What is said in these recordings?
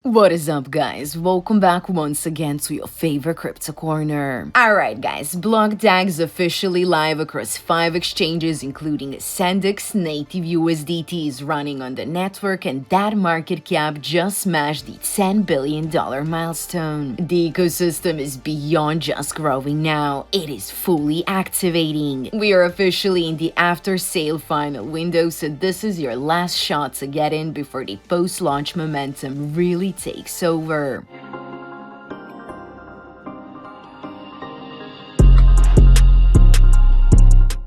What is up, guys? Welcome back once again to your favorite crypto corner. Alright guys, BlockDAG is officially live across 5 exchanges including Sendix. Native USDT is running on the network and that market cap just smashed the $10 billion milestone. The ecosystem is beyond just growing now, it is fully activating. We are officially in the after-sale final window, so this is your last shot to get in before the post-launch momentum really takes over.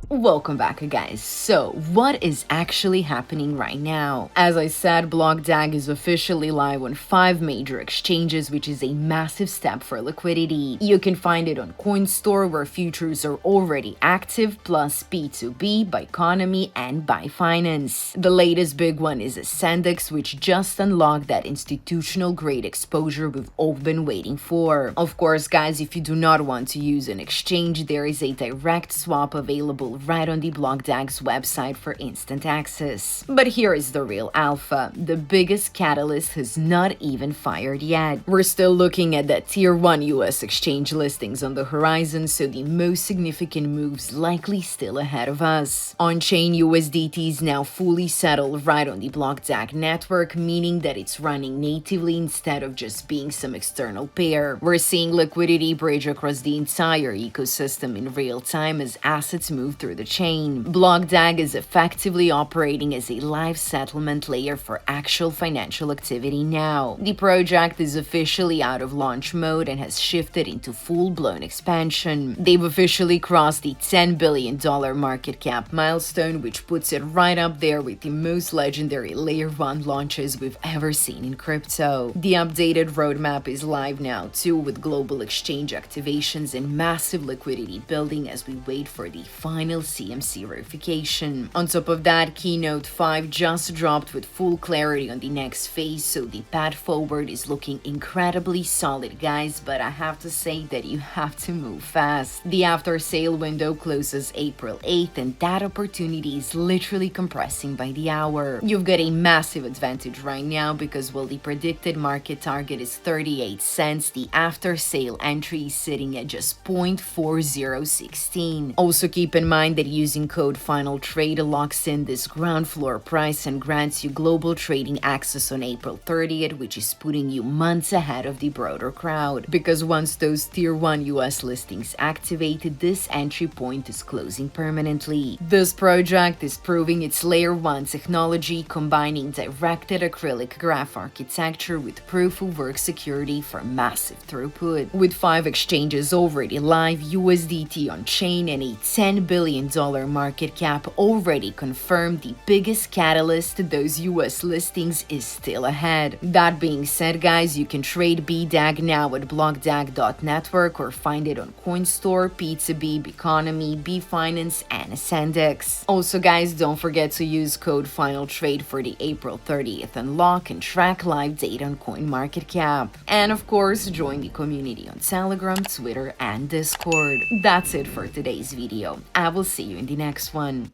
Welcome back, guys. So, what is actually happening right now? As I said, BlockDAG is officially live on 5 major exchanges, which is a massive step for liquidity. You can find it on CoinStore, where futures are already active, plus P2B, Biconomy, and Bifinance. The latest big one is Sendix, which just unlocked that institutional-grade exposure we've all been waiting for. Of course, guys, if you do not want to use an exchange, there is a direct swap available right on the BlockDAG's website for instant access. But here is the real alpha. The biggest catalyst has not even fired yet. We're still looking at that Tier 1 US exchange listings on the horizon, so the most significant moves likely still ahead of us. On-chain USDT is now fully settled right on the BlockDAG network, meaning that it's running natively instead of just being some external pair. We're seeing liquidity bridge across the entire ecosystem in real time as assets move through the chain. BlockDAG is effectively operating as a live settlement layer for actual financial activity now. The project is officially out of launch mode and has shifted into full-blown expansion. They've officially crossed the $10 billion market cap milestone, which puts it right up there with the most legendary Layer 1 launches we've ever seen in crypto. The updated roadmap is live now too, with global exchange activations and massive liquidity building as we wait for the final CMC verification. On top of that, Keynote 5 just dropped with full clarity on the next phase, so the path forward is looking incredibly solid, guys, but I have to say that you have to move fast. The after-sale window closes April 8th, and that opportunity is literally compressing by the hour. You've got a massive advantage right now because while the predicted market target is 38 cents, the after-sale entry is sitting at just 0.4016. Also keep in mind that using code FINALTRADE locks in this ground floor price and grants you global trading access on April 30th, which is putting you months ahead of the broader crowd. Because once those Tier 1 US listings activated, this entry point is closing permanently. This project is proving its Layer 1 technology, combining directed acrylic graph architecture with proof-of-work security for massive throughput. With 5 exchanges already live, USDT on-chain, and a $10 billion market cap already confirmed, the biggest catalyst to those US listings is still ahead. That being said, guys, you can trade BDAG now at blockdag.network or find it on CoinStore, P2B, Biconomy, Bifinance, and Sendix. Also, guys, don't forget to use code FINALTRADE for the April 30th unlock and track live data on CoinMarketCap. And of course, join the community on Telegram, Twitter, and Discord. That's it for today's video. I will see you in the next one.